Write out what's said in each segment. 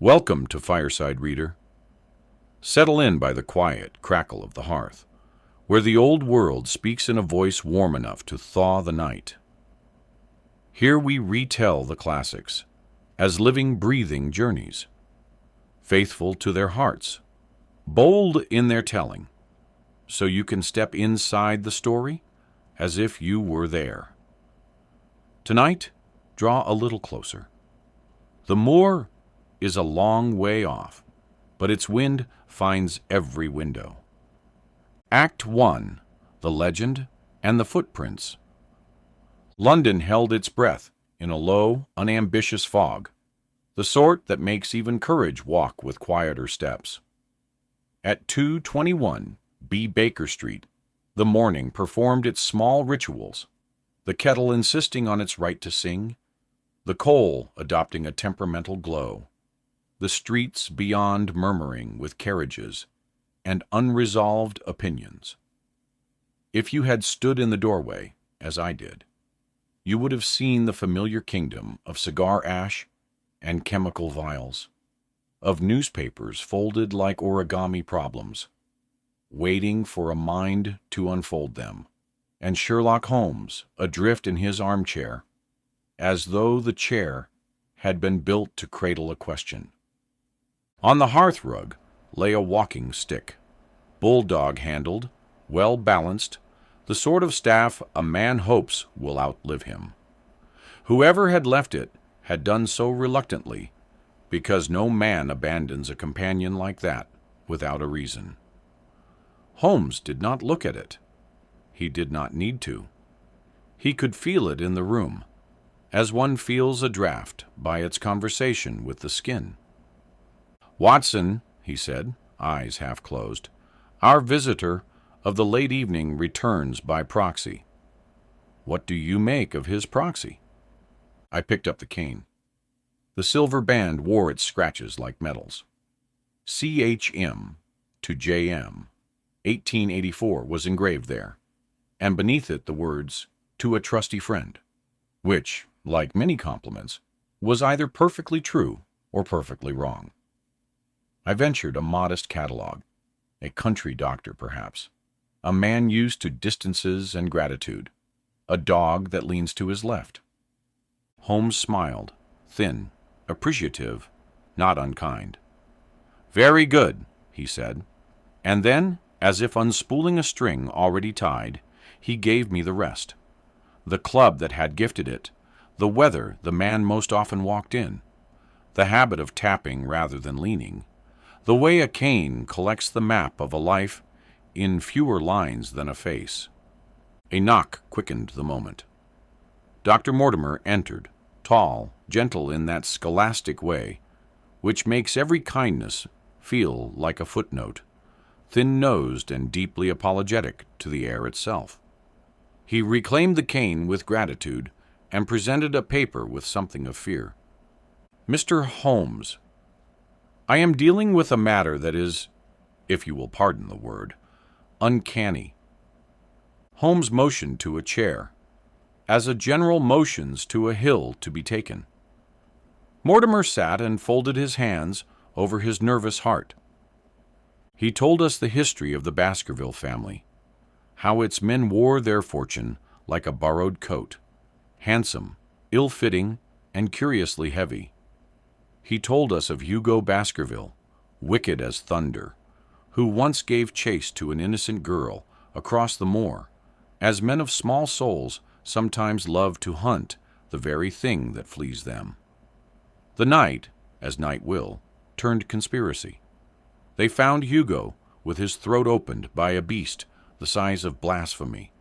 Welcome to Fireside Reader. Settle in by the quiet crackle of the hearth, where the old world speaks in a voice warm enough to thaw the night. Here we retell the classics as living, breathing journeys, faithful to their hearts, bold in their telling, so you can step inside the story as if you were there. Tonight, draw a little closer. The Moor is a long way off, but its wind finds every window. Act 1, The Legend and the Footprints. London held its breath in a low, unambitious fog, the sort that makes even courage walk with quieter steps. At 221 B. Baker Street, the morning performed its small rituals, the kettle insisting on its right to sing, the coal adopting a temperamental glow, the streets beyond murmuring with carriages and unresolved opinions. If you had stood in the doorway, as I did, you would have seen the familiar kingdom of cigar ash and chemical vials, of newspapers folded like origami problems, waiting for a mind to unfold them, and Sherlock Holmes adrift in his armchair, as though the chair had been built to cradle a question. On the hearthrug lay a walking stick, bulldog-handled, well-balanced, the sort of staff a man hopes will outlive him. Whoever had left it had done so reluctantly, because no man abandons a companion like that without a reason. Holmes did not look at it. He did not need to. He could feel it in the room, as one feels a draft by its conversation with the skin. "Watson," he said, eyes half closed, "our visitor of the late evening returns by proxy. What do you make of his proxy?" I picked up the cane. The silver band wore its scratches like medals. CHM to JM, 1884 was engraved there, and beneath it the words, "To a trusty friend," which, like many compliments, was either perfectly true or perfectly wrong. I ventured a modest catalogue, a country doctor perhaps, a man used to distances and gratitude, a dog that leans to his left. Holmes smiled, thin, appreciative, not unkind. "Very good," he said, and then, as if unspooling a string already tied, he gave me the rest. The club that had gifted it, the weather the man most often walked in, the habit of tapping rather than leaning, the way a cane collects the map of a life in fewer lines than a face. A knock quickened the moment. Dr. Mortimer entered, tall, gentle in that scholastic way which makes every kindness feel like a footnote, thin-nosed and deeply apologetic to the air itself. He reclaimed the cane with gratitude and presented a paper with something of fear. "Mr. Holmes, I am dealing with a matter that is, if you will pardon the word, uncanny." Holmes motioned to a chair, as a general motions to a hill to be taken. Mortimer sat and folded his hands over his nervous heart. He told us the history of the Baskerville family, how its men wore their fortune like a borrowed coat, handsome, ill-fitting, and curiously heavy. He told us of Hugo Baskerville, wicked as thunder, who once gave chase to an innocent girl across the moor, as men of small souls sometimes love to hunt the very thing that flees them. The night, as night will, turned conspiracy. They found Hugo with his throat opened by a beast the size of blasphemy.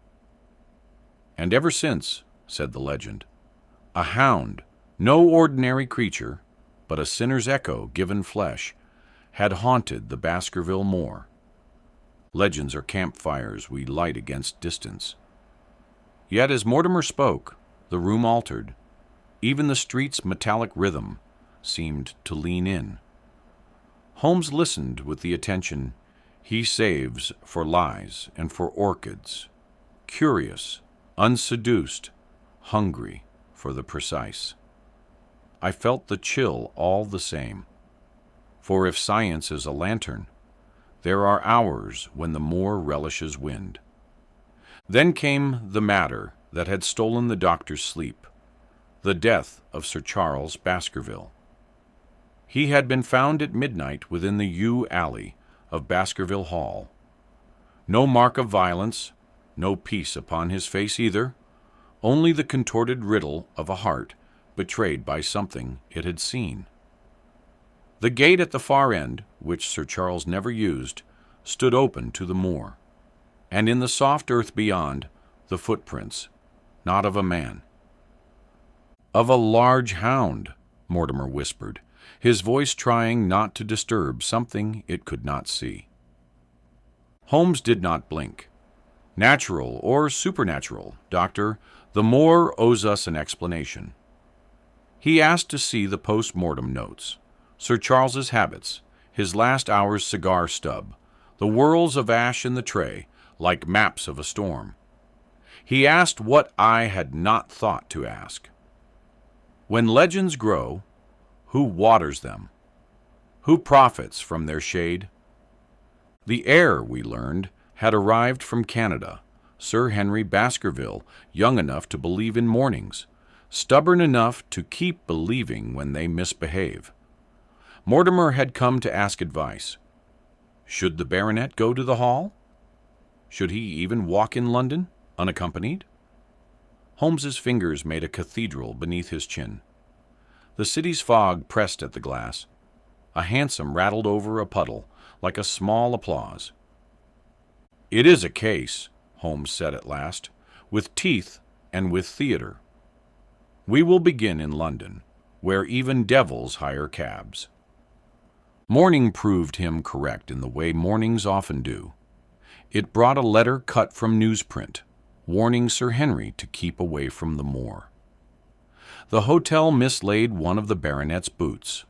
And ever since, said the legend, a hound, no ordinary creature, but a sinner's echo given flesh, had haunted the Baskerville Moor. Legends are campfires we light against distance. Yet as Mortimer spoke, the room altered. Even the street's metallic rhythm seemed to lean in. Holmes listened with the attention he saves for lies and for orchids, curious, unseduced, hungry for the precise. I felt the chill all the same. For if science is a lantern, there are hours when the moor relishes wind. Then came the matter that had stolen the doctor's sleep, the death of Sir Charles Baskerville. He had been found at midnight within the yew alley of Baskerville Hall. No mark of violence, no peace upon his face either, only the contorted riddle of a heart betrayed by something it had seen. The gate at the far end, which Sir Charles never used, stood open to the moor, and in the soft earth beyond, the footprints, not of a man. "Of a large hound," Mortimer whispered, his voice trying not to disturb something it could not see. Holmes did not blink. "Natural or supernatural, Doctor, the moor owes us an explanation." He asked to see the post-mortem notes, Sir Charles's habits, his last hour's cigar stub, the whirls of ash in the tray, like maps of a storm. He asked what I had not thought to ask. When legends grow, who waters them? Who profits from their shade? The heir, we learned, had arrived from Canada, Sir Henry Baskerville, young enough to believe in mornings, stubborn enough to keep believing when they misbehave. Mortimer had come to ask advice. Should the baronet go to the Hall? Should he even walk in London, unaccompanied? Holmes's fingers made a cathedral beneath his chin. The city's fog pressed at the glass. A hansom rattled over a puddle, like a small applause. "It is a case," Holmes said at last, "with teeth and with theater. We will begin in London, where even devils hire cabs." Morning proved him correct in the way mornings often do. It brought a letter cut from newsprint, warning Sir Henry to keep away from the moor. The hotel mislaid one of the baronet's boots.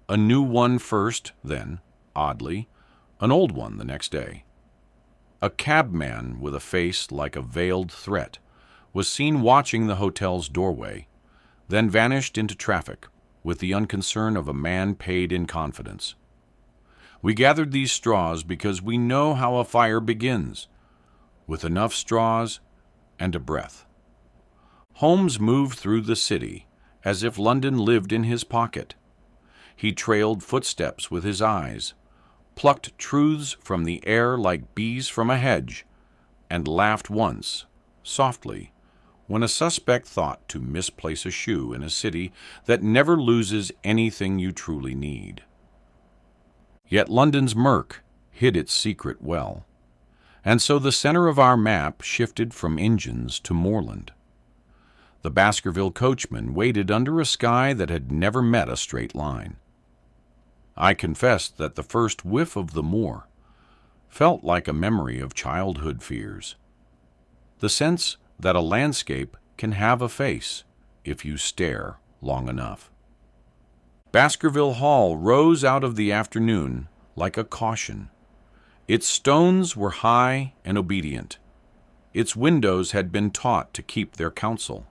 A new one first, then, oddly, an old one the next day. A cabman with a face like a veiled threat was seen watching the hotel's doorway, then vanished into traffic with the unconcern of a man paid in confidence. We gathered these straws because we know how a fire begins, with enough straws and a breath. Holmes moved through the city as if London lived in his pocket. He trailed footsteps with his eyes, plucked truths from the air like bees from a hedge, and laughed once, softly, when a suspect thought to misplace a shoe in a city that never loses anything you truly need. Yet London's murk hid its secret well, and so the center of our map shifted from engines to moorland. The Baskerville coachman waited under a sky that had never met a straight line. I confessed that the first whiff of the moor felt like a memory of childhood fears. The sense that a landscape can have a face if you stare long enough. Baskerville Hall rose out of the afternoon like a caution. Its stones were high and obedient. Its windows had been taught to keep their counsel.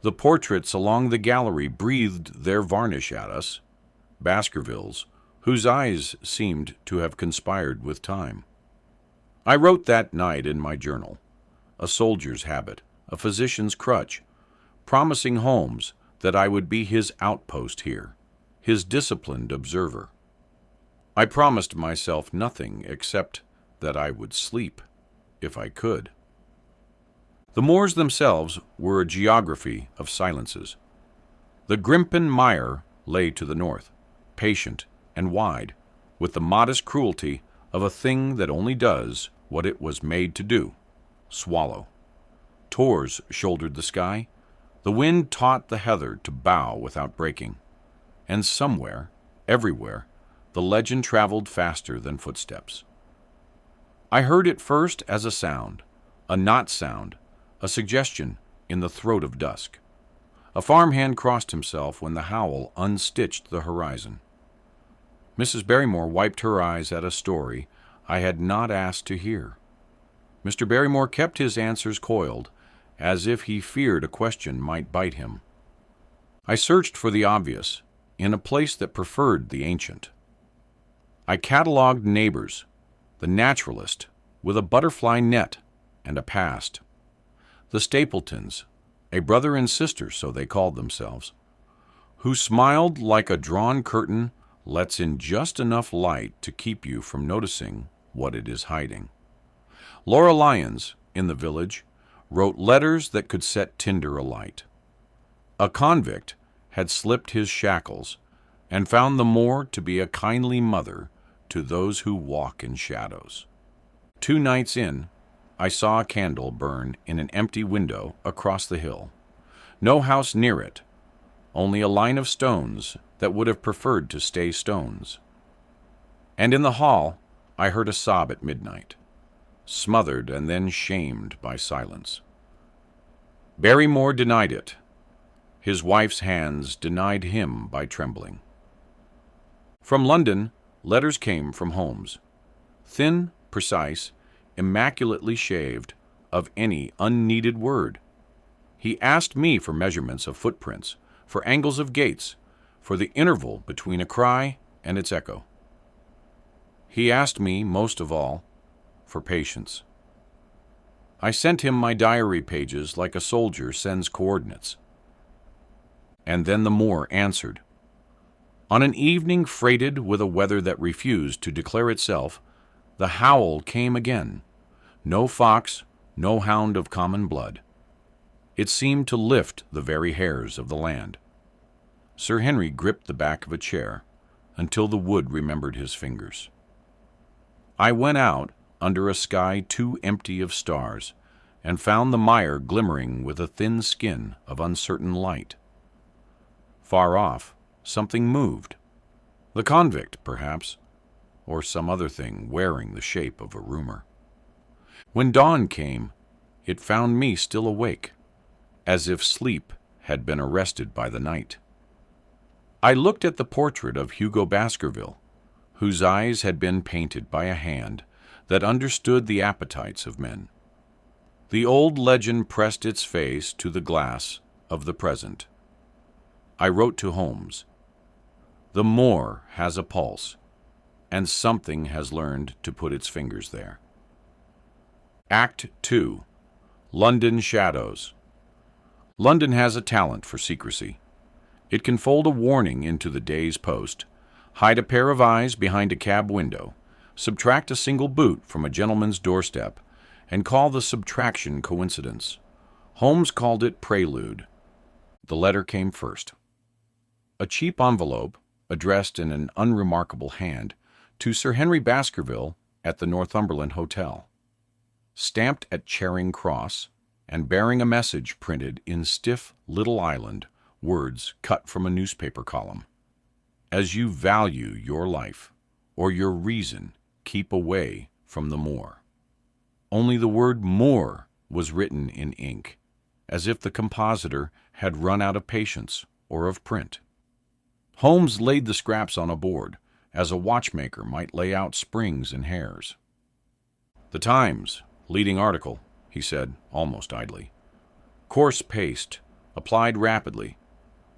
The portraits along the gallery breathed their varnish at us, Baskervilles, whose eyes seemed to have conspired with time. I wrote that night in my journal, a soldier's habit, a physician's crutch, promising Holmes that I would be his outpost here, his disciplined observer. I promised myself nothing except that I would sleep, if I could. The moors themselves were a geography of silences. The Grimpen Mire lay to the north, patient and wide, with the modest cruelty of a thing that only does what it was made to do, swallow. Tors shouldered the sky. The wind taught the heather to bow without breaking. And somewhere, everywhere, the legend traveled faster than footsteps. I heard it first as a sound, a not sound, a suggestion in the throat of dusk. A farmhand crossed himself when the howl unstitched the horizon. Mrs. Barrymore wiped her eyes at a story I had not asked to hear. Mr. Barrymore kept his answers coiled, as if he feared a question might bite him. I searched for the obvious, in a place that preferred the ancient. I catalogued neighbors, the naturalist with a butterfly net and a past, the Stapletons, a brother and sister, so they called themselves, who smiled like a drawn curtain lets in just enough light to keep you from noticing what it is hiding. Laura Lyons, in the village, wrote letters that could set tinder alight. A convict had slipped his shackles and found the Moor to be a kindly mother to those who walk in shadows. 2 nights in, I saw a candle burn in an empty window across the hill. No house near it, only a line of stones that would have preferred to stay stones. And in the hall, I heard a sob at midnight, smothered and then shamed by silence. Barrymore denied it. His wife's hands denied him by trembling. From London, letters came from Holmes, thin, precise, immaculately shaved of any unneeded word. He asked me for measurements of footprints, for angles of gates, for the interval between a cry and its echo. He asked me, most of all, for patience. I sent him my diary pages like a soldier sends coordinates. And then the Moor answered. On an evening freighted with a weather that refused to declare itself, the howl came again. No fox, no hound of common blood. It seemed to lift the very hairs of the land. Sir Henry gripped the back of a chair until the wood remembered his fingers. I went out under a sky too empty of stars and found the mire glimmering with a thin skin of uncertain light. Far off, something moved. The convict, perhaps, or some other thing wearing the shape of a rumor. When dawn came, it found me still awake, as if sleep had been arrested by the night. I looked at the portrait of Hugo Baskerville, whose eyes had been painted by a hand that understood the appetites of men. The old legend pressed its face to the glass of the present. I wrote to Holmes. The Moor has a pulse, and something has learned to put its fingers there. Act 2. London Shadows. London has a talent for secrecy. It can fold a warning into the day's post, hide a pair of eyes behind a cab window, subtract a single boot from a gentleman's doorstep, and call the subtraction coincidence. Holmes called it prelude. The letter came first. A cheap envelope, addressed in an unremarkable hand, to Sir Henry Baskerville at the Northumberland Hotel. Stamped at Charing Cross, and bearing a message printed in stiff Little Island words cut from a newspaper column. As you value your life, or your reason, keep away from the Moor. Only the word Moor was written in ink, as if the compositor had run out of patience or of print. Holmes laid the scraps on a board, as a watchmaker might lay out springs and hairs. The Times, leading article, he said, almost idly. Coarse paste, applied rapidly.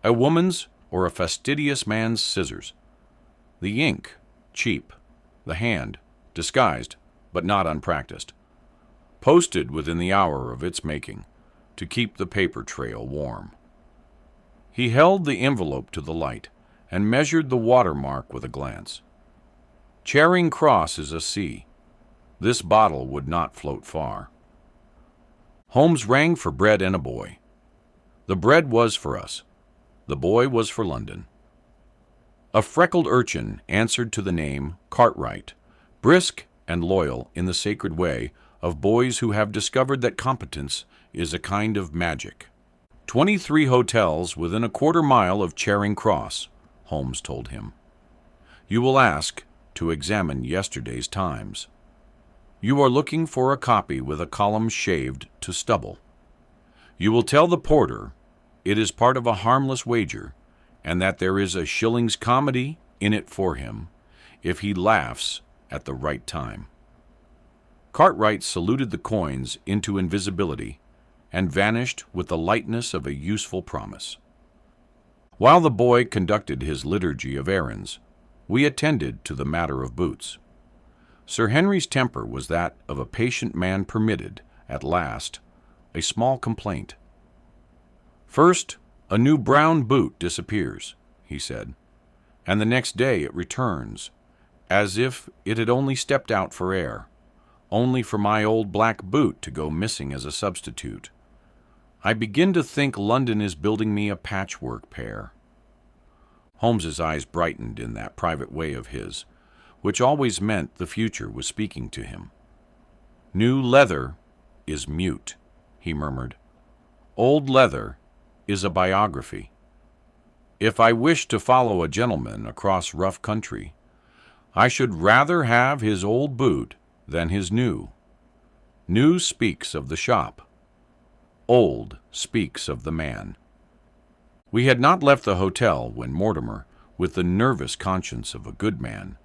A woman's or a fastidious man's scissors. The ink, cheap. The hand, disguised, but not unpracticed. Posted within the hour of its making, to keep the paper trail warm. He held the envelope to the light, and measured the watermark with a glance. Charing Cross is a sea. This bottle would not float far. Holmes rang for bread and a boy. The bread was for us. The boy was for London. A freckled urchin answered to the name Cartwright, brisk and loyal in the sacred way of boys who have discovered that competence is a kind of magic. 23 hotels within a quarter-mile of Charing Cross, Holmes told him. You will ask to examine yesterday's Times. You are looking for a copy with a column shaved to stubble. You will tell the porter it is part of a harmless wager, and that there is a shilling's comedy in it for him if he laughs at the right time. Cartwright saluted the coins into invisibility and vanished with the lightness of a useful promise. While the boy conducted his liturgy of errands, we attended to the matter of boots. Sir Henry's temper was that of a patient man permitted, at last, a small complaint. "First, a new brown boot disappears," he said, "and the next day it returns, as if it had only stepped out for air, only for my old black boot to go missing as a substitute. I begin to think London is building me a patchwork pair." Holmes's eyes brightened in that private way of his, which always meant the future was speaking to him. "New leather is mute," he murmured. "Old leather is a biography. If I wish to follow a gentleman across rough country, I should rather have his old boot than his new. New speaks of the shop. Old speaks of the man." We had not left the hotel when Mortimer, with the nervous conscience of a good man,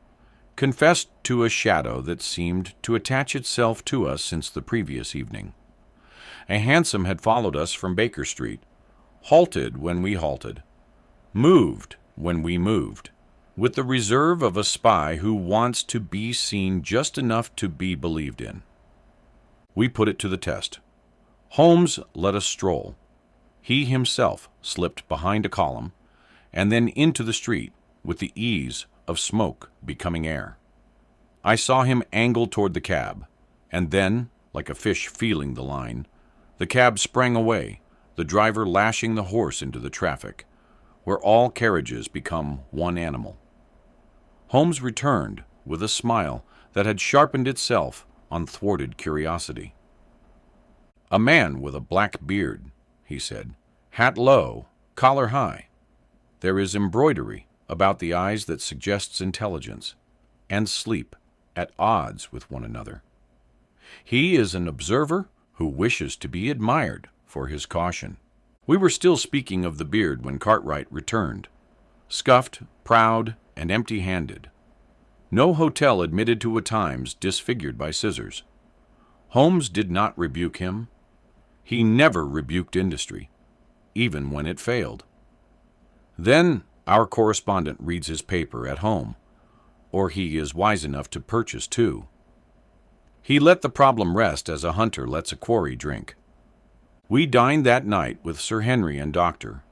confessed to a shadow that seemed to attach itself to us since the previous evening. A hansom had followed us from Baker Street, halted when we halted, moved when we moved, with the reserve of a spy who wants to be seen just enough to be believed in. We put it to the test. Holmes let us stroll. He himself slipped behind a column, and then into the street, with the ease of smoke becoming air. I saw him angle toward the cab, and then, like a fish feeling the line, the cab sprang away, the driver lashing the horse into the traffic, where all carriages become one animal. Holmes returned with a smile that had sharpened itself on thwarted curiosity. "A man with a black beard," he said, "hat low, collar high. There is embroidery about the eyes that suggests intelligence, and sleep at odds with one another. He is an observer who wishes to be admired for his caution." We were still speaking of the beard when Cartwright returned, scuffed, proud, and empty-handed. No hotel admitted to a Times disfigured by scissors. Holmes did not rebuke him. He never rebuked industry, even when it failed. Then our correspondent reads his paper at home, or he is wise enough to purchase two. He let the problem rest as a hunter lets a quarry drink. We dined that night with Sir Henry and Dr.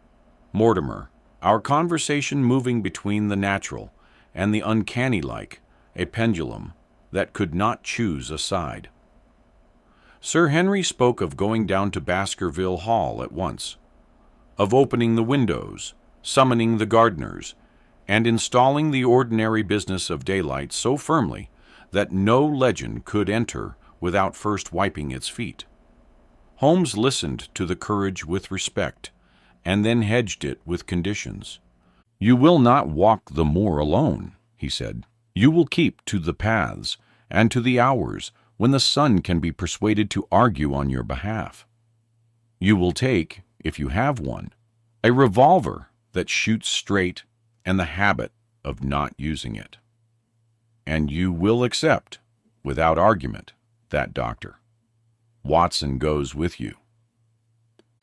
Mortimer, our conversation moving between the natural and the uncanny like a pendulum that could not choose a side. Sir Henry spoke of going down to Baskerville Hall at once, of opening the windows, summoning the gardeners, and installing the ordinary business of daylight so firmly that no legend could enter without first wiping its feet. Holmes listened to the courage with respect, and then hedged it with conditions. "You will not walk the moor alone," he said. "You will keep to the paths and to the hours when the sun can be persuaded to argue on your behalf. You will take, if you have one, a revolver that shoots straight and the habit of not using it. And you will accept, without argument, that doctor. Watson goes with you."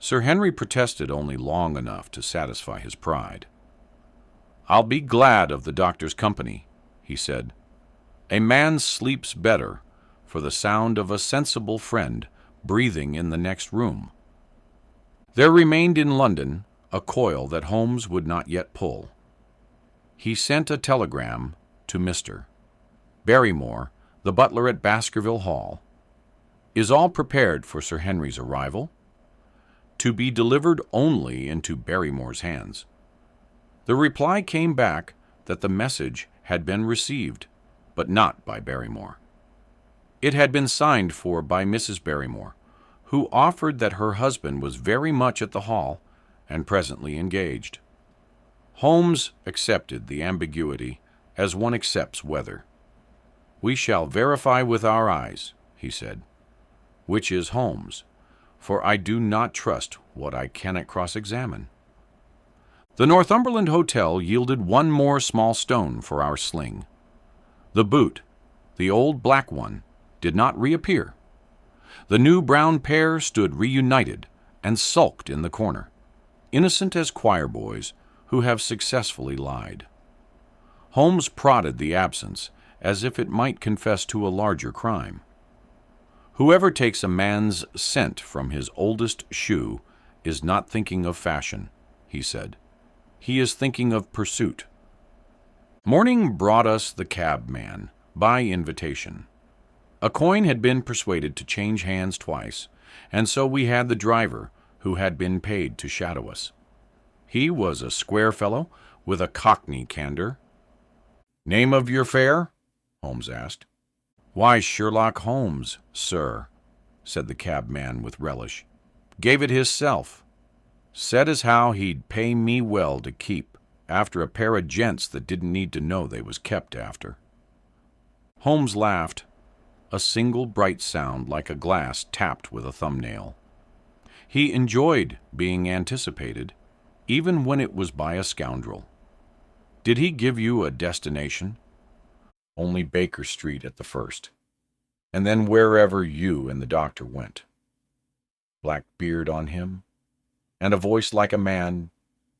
Sir Henry protested only long enough to satisfy his pride. "I'll be glad of the doctor's company," he said. "A man sleeps better for the sound of a sensible friend breathing in the next room." There remained in London a coil that Holmes would not yet pull. He sent a telegram to Mr. Barrymore, the butler at Baskerville Hall. "Is all prepared for Sir Henry's arrival? To be delivered only into Barrymore's hands." The reply came back that the message had been received, but not by Barrymore. It had been signed for by Mrs. Barrymore, who offered that her husband was very much at the Hall and presently engaged. Holmes accepted the ambiguity as one accepts weather. "We shall verify with our eyes," he said, "which is Holmes, for I do not trust what I cannot cross-examine." The Northumberland Hotel yielded one more small stone for our sling. The boot, the old black one, did not reappear. The new brown pair stood reunited and sulked in the corner, innocent as choir boys who have successfully lied. Holmes prodded the absence as if it might confess to a larger crime. Whoever takes a man's scent from his oldest shoe is not thinking of fashion, he said. He is thinking of pursuit. Morning brought us the cabman, by invitation. A coin had been persuaded to change hands twice, and so we had the driver, who had been paid to shadow us. He was a square fellow with a cockney candor. "Name of your fare?" Holmes asked. "Why, Sherlock Holmes, sir," said the cabman with relish. "Gave it hisself. Said as how he'd pay me well to keep after a pair of gents that didn't need to know they was kept after." Holmes laughed, a single bright sound like a glass tapped with a thumbnail. He enjoyed being anticipated, even when it was by a scoundrel. "Did he give you a destination?" "Only Baker Street at the first, and then wherever you and the doctor went." "Black beard on him, and a voice like a man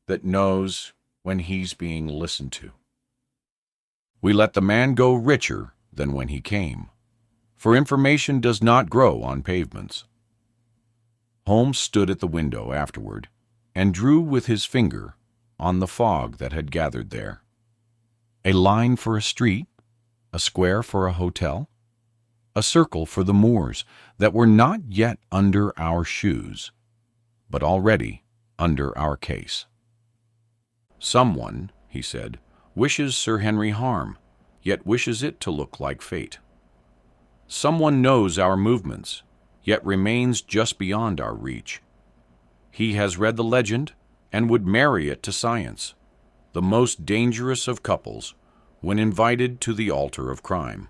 that knows when he's being listened to." "We let the man go richer than when he came, for information does not grow on pavements." Holmes stood at the window afterward and drew with his finger on the fog that had gathered there. A line for a street, a square for a hotel, a circle for the moors that were not yet under our shoes, but already under our case. "Someone," he said, "wishes Sir Henry harm, yet wishes it to look like fate. Someone knows our movements, yet remains just beyond our reach. He has read the legend and would marry it to science, the most dangerous of couples, when invited to the altar of crime."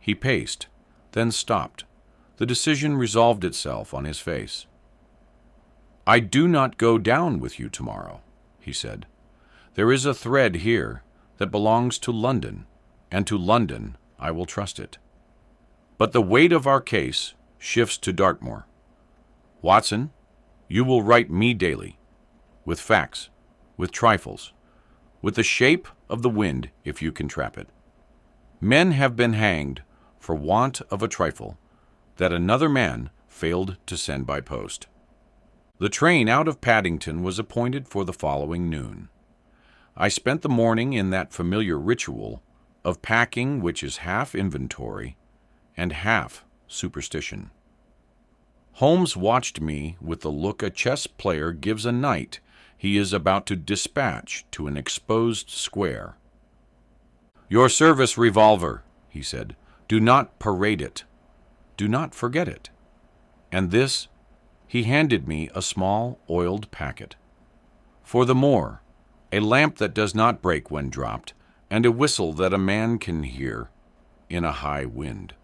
He paced, then stopped. The decision resolved itself on his face. "I do not go down with you tomorrow," he said. "There is a thread here that belongs to London, and to London I will trust it. But the weight of our case shifts to Dartmoor. Watson, you will write me daily, with facts, with trifles, with the shape of the wind if you can trap it. Men have been hanged for want of a trifle that another man failed to send by post." The train out of Paddington was appointed for the following noon. I spent the morning in that familiar ritual of packing which is half inventory and half superstition. Holmes watched me with the look a chess player gives a knight he is about to dispatch to an exposed square. "Your service revolver," he said. "Do not parade it. Do not forget it." And this, he handed me a small oiled packet. "For the Moor, a lamp that does not break when dropped, and a whistle that a man can hear in a high wind."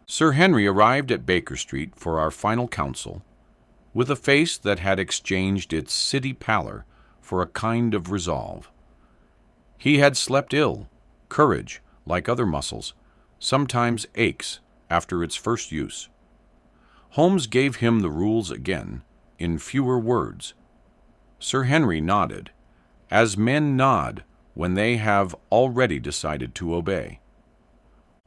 Sir Henry arrived at Baker Street for our final council, with a face that had exchanged its city pallor for a kind of resolve. He had slept ill. Courage, like other muscles, sometimes aches after its first use. Holmes gave him the rules again, in fewer words. Sir Henry nodded, as men nod when they have already decided to obey.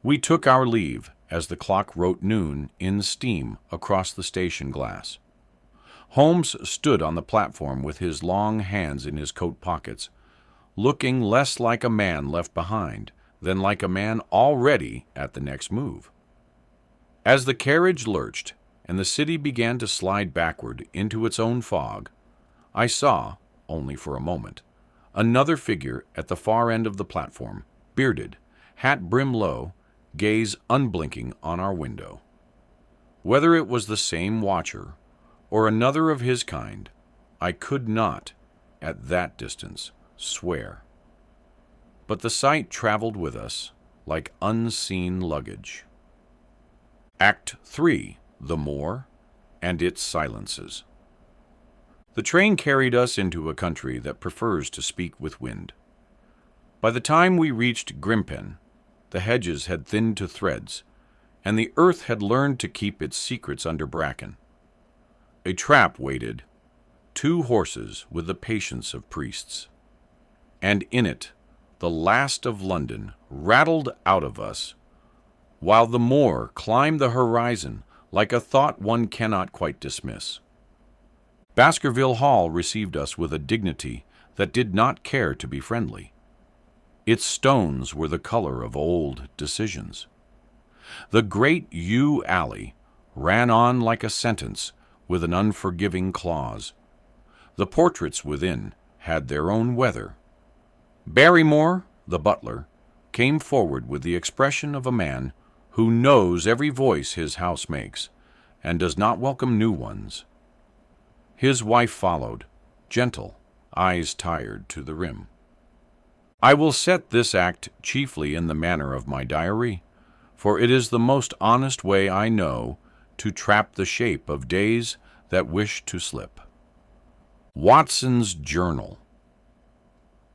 We took our leave as the clock wrote noon in steam across the station glass. Holmes stood on the platform with his long hands in his coat pockets, looking less like a man left behind than like a man already at the next move. As the carriage lurched and the city began to slide backward into its own fog, I saw, only for a moment, another figure at the far end of the platform, bearded, hat brim low, gaze unblinking on our window. Whether it was the same watcher or another of his kind, I could not, at that distance, swear. But the sight traveled with us like unseen luggage. Act 3, The Moor and its Silences. The train carried us into a country that prefers to speak with wind. By the time we reached Grimpen, the hedges had thinned to threads, and the earth had learned to keep its secrets under bracken. A trap waited, 2 horses with the patience of priests, and in it the last of London, rattled out of us, while the Moor climbed the horizon like a thought one cannot quite dismiss. Baskerville Hall received us with a dignity that did not care to be friendly. Its stones were the color of old decisions. The great yew alley ran on like a sentence with an unforgiving clause. The portraits within had their own weather. Barrymore, the butler, came forward with the expression of a man who knows every voice his house makes and does not welcome new ones. His wife followed, gentle, eyes tired to the rim. I will set this act chiefly in the manner of my diary, for it is the most honest way I know to trap the shape of days that wish to slip. Watson's Journal.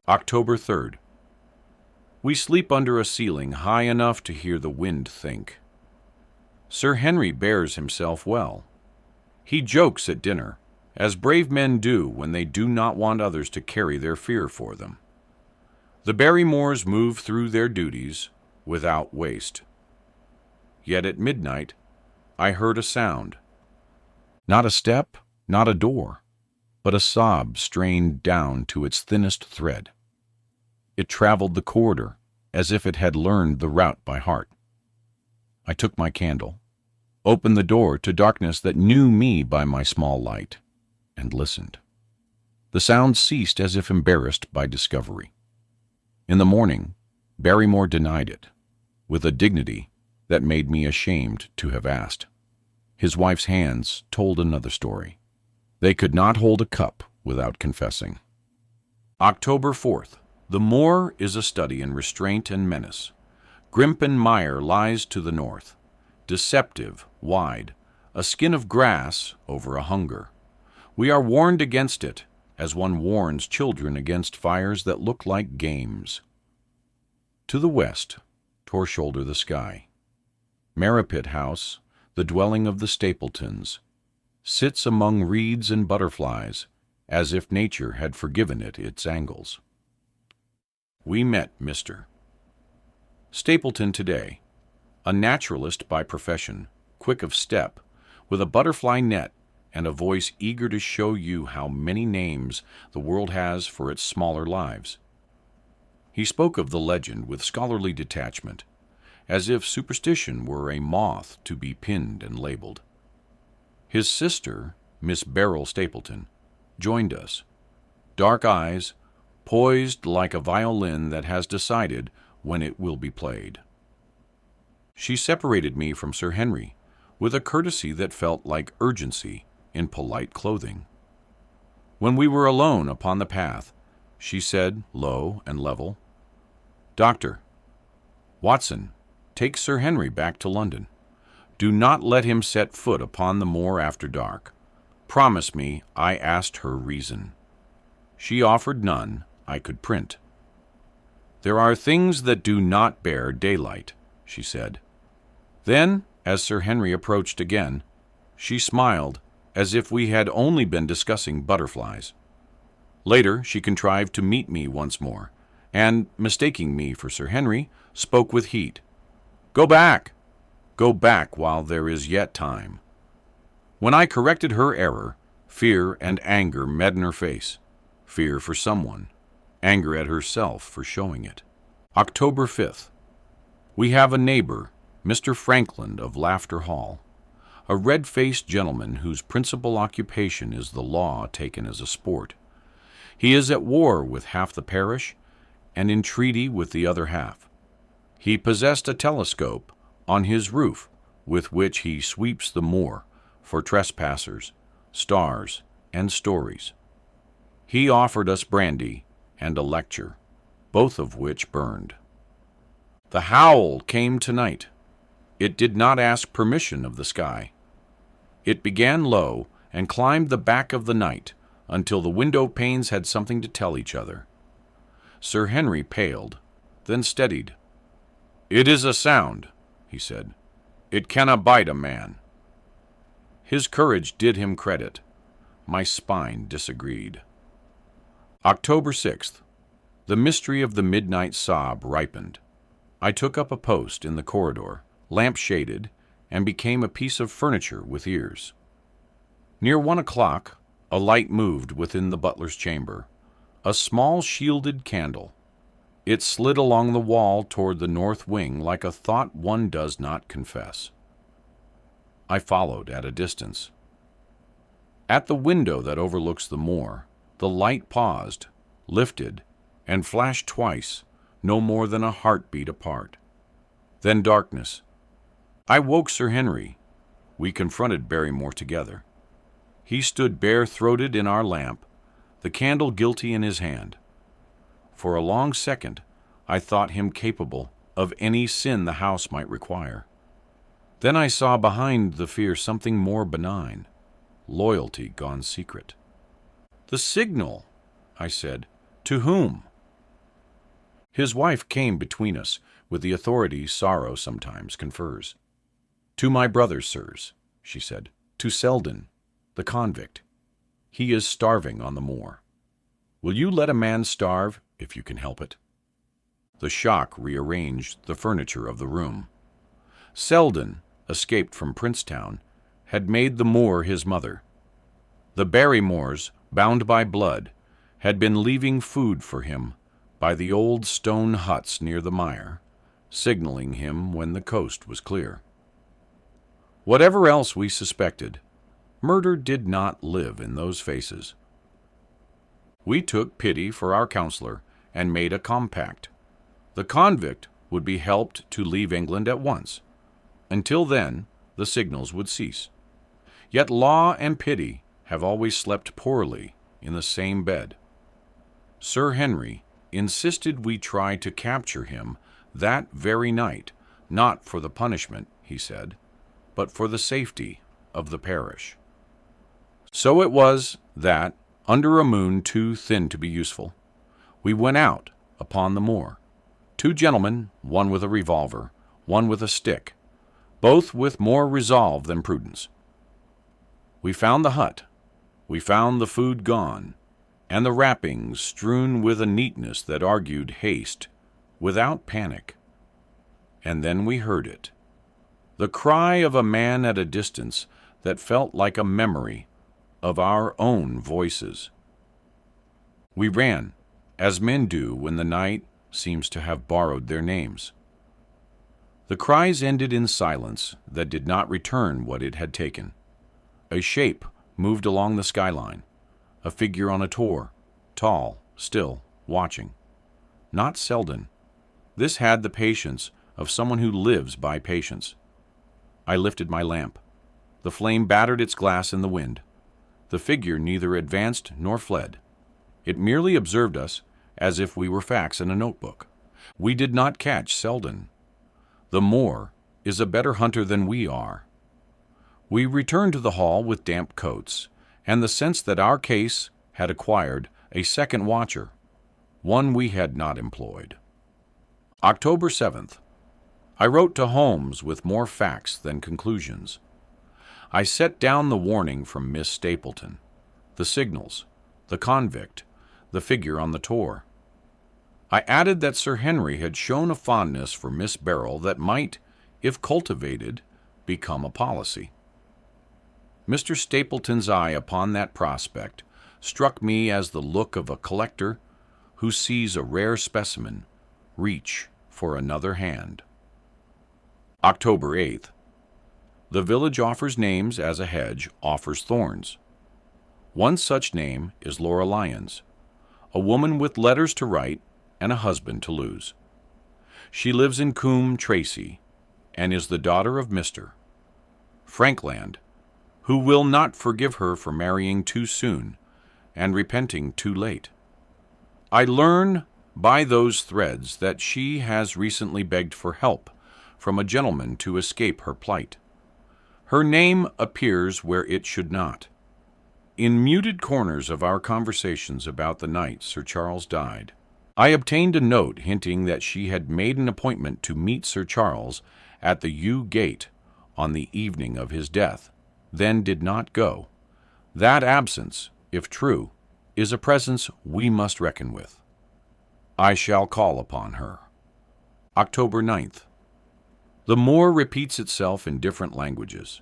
October 3rd. We sleep under a ceiling high enough to hear the wind think. Sir Henry bears himself well. He jokes at dinner, as brave men do when they do not want others to carry their fear for them. The Barrymores move through their duties without waste. Yet at midnight I heard a sound. Not a step, not a door, but a sob strained down to its thinnest thread. It traveled the corridor as if it had learned the route by heart. I took my candle, opened the door to darkness that knew me by my small light, and listened. The sound ceased as if embarrassed by discovery. In the morning, Barrymore denied it, with a dignity that made me ashamed to have asked. His wife's hands told another story. They could not hold a cup without confessing. October 4th. The Moor is a study in restraint and menace. Grimpen Mire lies to the north, deceptive, wide, a skin of grass over a hunger. We are warned against it, as one warns children against fires that look like games. To the west, shoulder the sky. Merripit House, the dwelling of the Stapletons, sits among reeds and butterflies, as if nature had forgiven it its angles. We met Mr. Stapleton today, a naturalist by profession, quick of step, with a butterfly net and a voice eager to show you how many names the world has for its smaller lives. He spoke of the legend with scholarly detachment, as if superstition were a moth to be pinned and labeled. His sister, Miss Beryl Stapleton, joined us. Dark eyes, poised like a violin that has decided when it will be played. She separated me from Sir Henry with a courtesy that felt like urgency in polite clothing. When we were alone upon the path, she said, low and level, "Doctor, Watson, take Sir Henry back to London. Do not let him set foot upon the moor after dark. Promise me I asked her reason." She offered none I could print. "There are things that do not bear daylight," she said. Then, as Sir Henry approached again, she smiled as if we had only been discussing butterflies. Later, she contrived to meet me once more, and, mistaking me for Sir Henry, spoke with heat. "Go back! Go back while there is yet time." When I corrected her error, fear and anger met in her face. Fear for someone, anger at herself for showing it. October 5th. We have a neighbor, Mr. Franklin of Laughter Hall, a red-faced gentleman whose principal occupation is the law taken as a sport. He is at war with half the parish and in treaty with the other half. He possessed a telescope on his roof with which he sweeps the moor for trespassers, stars, and stories. He offered us brandy and a lecture, both of which burned. The howl came tonight. It did not ask permission of the sky. It began low and climbed the back of the night until the window panes had something to tell each other. Sir Henry paled, then steadied. "It is a sound," he said. "It can abide a man." His courage did him credit. My spine disagreed. October 6th. The mystery of the midnight sob ripened. I took up a post in the corridor, lamp-shaded, and became a piece of furniture with ears. Near 1 o'clock, a light moved within the butler's chamber, a small shielded candle. It slid along the wall toward the north wing like a thought one does not confess. I followed at a distance. At the window that overlooks the moor, the light paused, lifted, and flashed twice, no more than a heartbeat apart. Then darkness. I woke Sir Henry. We confronted Barrymore together. He stood bare-throated in our lamp, the candle guilty in his hand. For a long second, I thought him capable of any sin the house might require. Then I saw behind the fear something more benign, loyalty gone secret. "The signal," I said. "To whom?" His wife came between us with the authority sorrow sometimes confers. "To my brother, sirs," she said, "to Selden, the convict. He is starving on the moor. Will you let a man starve if you can help it?" The shock rearranged the furniture of the room. Selden, escaped from Princetown, had made the moor his mother. The Barrymores, bound by blood, had been leaving food for him by the old stone huts near the mire, signaling him when the coast was clear. Whatever else we suspected, murder did not live in those faces. We took pity for our counselor and made a compact. The convict would be helped to leave England at once. Until then, the signals would cease. Yet law and pity have always slept poorly in the same bed. Sir Henry insisted we try to capture him that very night, not for the punishment, he said, but for the safety of the parish. So it was that, under a moon too thin to be useful, we went out upon the moor. 2 gentlemen, one with a revolver, one with a stick, both with more resolve than prudence. We found the hut. We found the food gone, and the wrappings strewn with a neatness that argued haste, without panic. And then we heard it, the cry of a man at a distance that felt like a memory of our own voices. We ran, as men do when the night seems to have borrowed their names. The cries ended in silence that did not return what it had taken. A shape moved along the skyline, a figure on a tor, tall, still, watching. Not Selden. This had the patience of someone who lives by patience. I lifted my lamp. The flame battered its glass in the wind. The figure neither advanced nor fled. It merely observed us as if we were facts in a notebook. We did not catch Selden. The Moor is a better hunter than we are. We returned to the hall with damp coats, and the sense that our case had acquired a second watcher, one we had not employed. October 7th. I wrote to Holmes with more facts than conclusions. I set down the warning from Miss Stapleton, the signals, the convict, the figure on the tor. I added that Sir Henry had shown a fondness for Miss Beryl that might, if cultivated, become a policy. Mr. Stapleton's eye upon that prospect struck me as the look of a collector who sees a rare specimen reach for another hand. October 8th. The village offers names as a hedge offers thorns. One such name is Laura Lyons, a woman with letters to write and a husband to lose. She lives in Coombe Tracy and is the daughter of Mr. Frankland, who will not forgive her for marrying too soon and repenting too late. I learn by those threads that she has recently begged for help from a gentleman to escape her plight. Her name appears where it should not. In muted corners of our conversations about the night Sir Charles died, I obtained a note hinting that she had made an appointment to meet Sir Charles at the Yew Gate on the evening of his death, then did not go. That absence, if true, is a presence we must reckon with. I shall call upon her. October 9th. The moor repeats itself in different languages.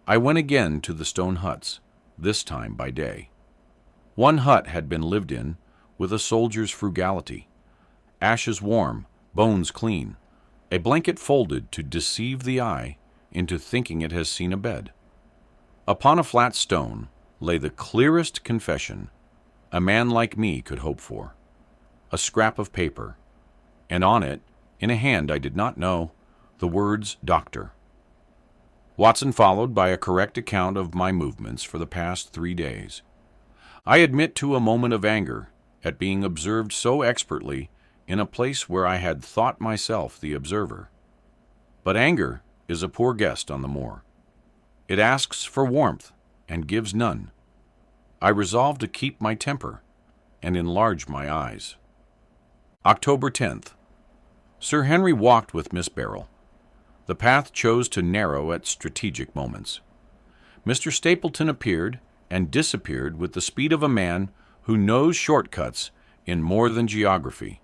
I went again to the stone huts, this time by day. One hut had been lived in with a soldier's frugality. Ashes warm, bones clean, a blanket folded to deceive the eye into thinking it has seen a bed. Upon a flat stone lay the clearest confession a man like me could hope for. A scrap of paper, and on it, in a hand I did not know, the words "Doctor." Watson followed by a correct account of my movements for the past 3 days. I admit to a moment of anger at being observed so expertly in a place where I had thought myself the observer. But anger is a poor guest on the moor. It asks for warmth and gives none. I resolved to keep my temper and enlarge my eyes. October 10th. Sir Henry walked with Miss Beryl. The path chose to narrow at strategic moments. Mr. Stapleton appeared and disappeared with the speed of a man who knows shortcuts in more than geography.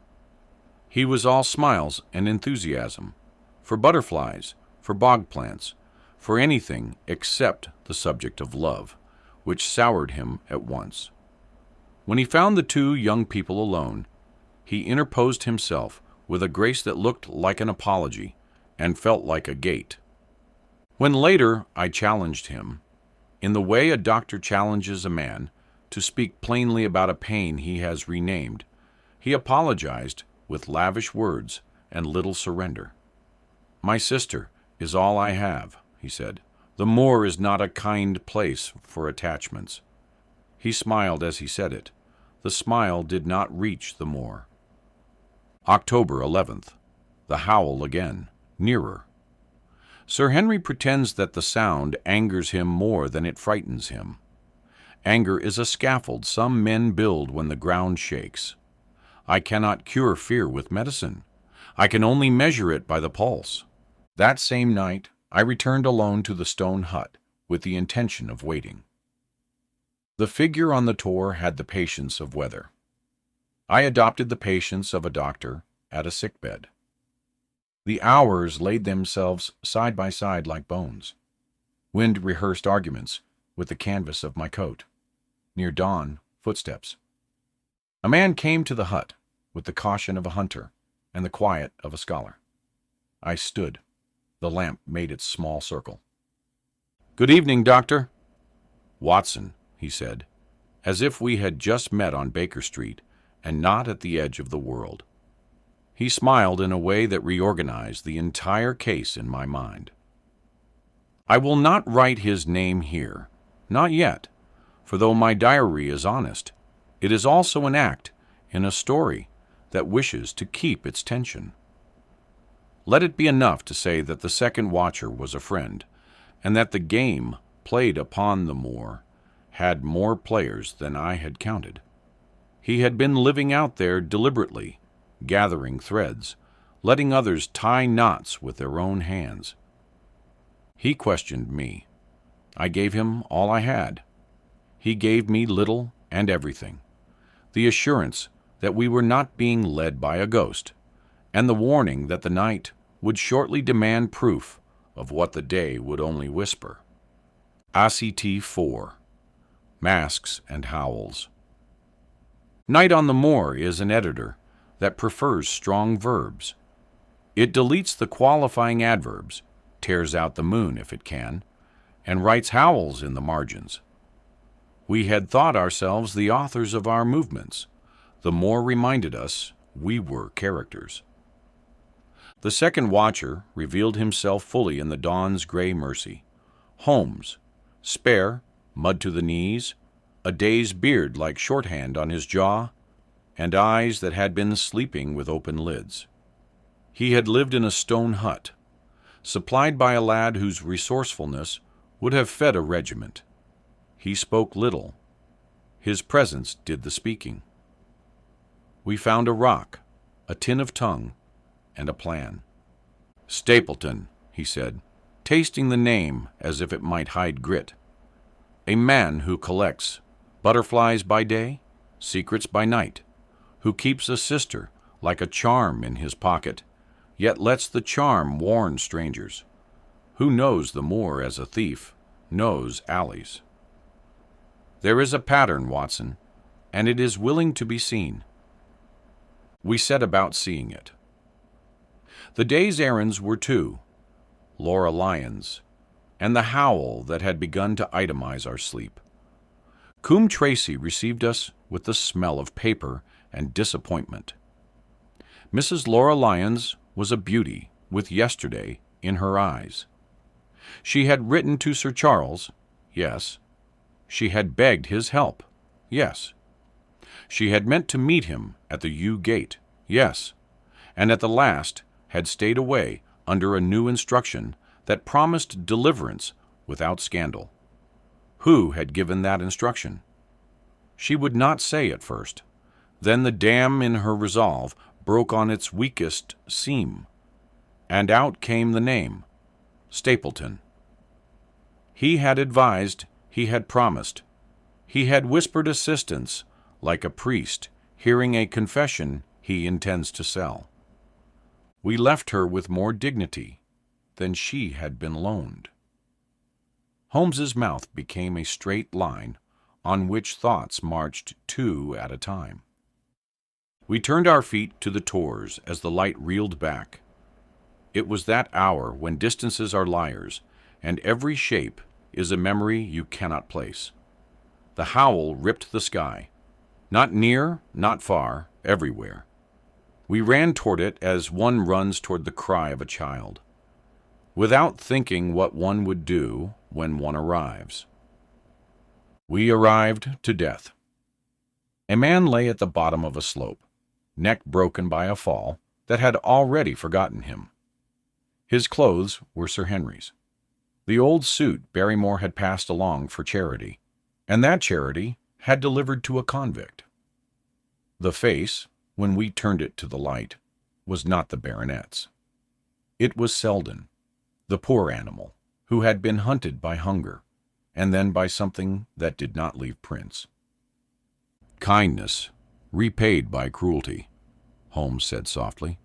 He was all smiles and enthusiasm, for butterflies, for bog plants, for anything except the subject of love, which soured him at once. When he found the two young people alone, he interposed himself with a grace that looked like an apology and felt like a gate. When later I challenged him, in the way a doctor challenges a man, to speak plainly about a pain he has renamed, he apologized with lavish words and little surrender. "My sister is all I have," he said. "The moor is not a kind place for attachments." He smiled as he said it. The smile did not reach the moor. October 11th. The howl again, nearer. Sir Henry pretends that the sound angers him more than it frightens him. Anger is a scaffold some men build when the ground shakes. I cannot cure fear with medicine. I can only measure it by the pulse. That same night, I returned alone to the stone hut with the intention of waiting. The figure on the tor had the patience of weather. I adopted the patience of a doctor at a sickbed. The hours laid themselves side by side like bones. Wind rehearsed arguments with the canvas of my coat. Near dawn, footsteps. A man came to the hut with the caution of a hunter and the quiet of a scholar. I stood. The lamp made its small circle. "Good evening, Doctor." "Watson," he said, as if we had just met on Baker Street and not at the edge of the world. He smiled in a way that reorganized the entire case in my mind. I will not write his name here, not yet, for though my diary is honest, it is also an act in a story that wishes to keep its tension. Let it be enough to say that the second watcher was a friend, and that the game played upon the moor had more players than I had counted. He had been living out there deliberately, gathering threads, letting others tie knots with their own hands. He questioned me. I gave him all I had. He gave me little and everything, the assurance that we were not being led by a ghost, and the warning that the night would shortly demand proof of what the day would only whisper. ACT 4. Masks and Howls. Night on the Moor is an editor that prefers strong verbs. It deletes the qualifying adverbs, tears out the moon if it can, and writes howls in the margins. We had thought ourselves the authors of our movements. The Moor reminded us we were characters. The second watcher revealed himself fully in the dawn's gray mercy. Holmes, spare, mud to the knees, a day's beard like shorthand on his jaw, and eyes that had been sleeping with open lids. He had lived in a stone hut, supplied by a lad whose resourcefulness would have fed a regiment. He spoke little. His presence did the speaking. We found a rock, a tin of tongue, and a plan. "Stapleton," he said, tasting the name as if it might hide grit. "A man who collects butterflies by day, secrets by night, who keeps a sister like a charm in his pocket, yet lets the charm warn strangers, who knows the Moor as a thief, knows alleys. There is a pattern, Watson, and it is willing to be seen. We set about seeing it. The day's errands were two, Laura Lyons, and the howl that had begun to itemize our sleep. Coombe Tracy received us with the smell of paper and disappointment. Mrs. Laura Lyons was a beauty with yesterday in her eyes. She had written to Sir Charles, yes. She had begged his help, yes. She had meant to meet him at the Yew Gate, yes, and at the last had stayed away under a new instruction that promised deliverance without scandal. Who had given that instruction? She would not say at first. Then the dam in her resolve broke on its weakest seam, and out came the name, Stapleton. He had advised, he had promised, he had whispered assistance like a priest hearing a confession he intends to sell. We left her with more dignity than she had been loaned. Holmes's mouth became a straight line on which thoughts marched two at a time. We turned our feet to the tors as the light reeled back. It was that hour when distances are liars, and every shape is a memory you cannot place. The howl ripped the sky. Not near, not far, everywhere. We ran toward it as one runs toward the cry of a child, without thinking what one would do when one arrives. We arrived to death. A man lay at the bottom of a slope, neck broken by a fall that had already forgotten him. His clothes were Sir Henry's. The old suit Barrymore had passed along for charity, and that charity had delivered to a convict. The face, when we turned it to the light, was not the baronet's. It was Selden, the poor animal, who had been hunted by hunger, and then by something that did not leave prints. Kindness, repaid by cruelty, Holmes said softly.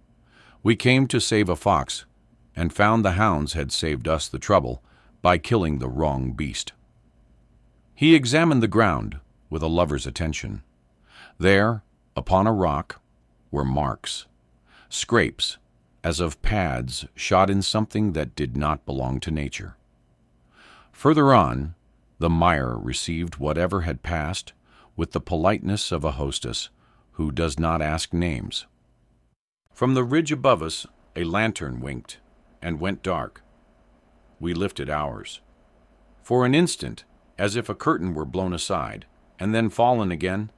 We came to save a fox, and found the hounds had saved us the trouble by killing the wrong beast. He examined the ground with a lover's attention. There, upon a rock, were marks, scrapes, as of pads shot in something that did not belong to nature. Further on, the mire received whatever had passed with the politeness of a hostess who does not ask names. From the ridge above us, a lantern winked and went dark. We lifted ours. For an instant, as if a curtain were blown aside, and then fallen again,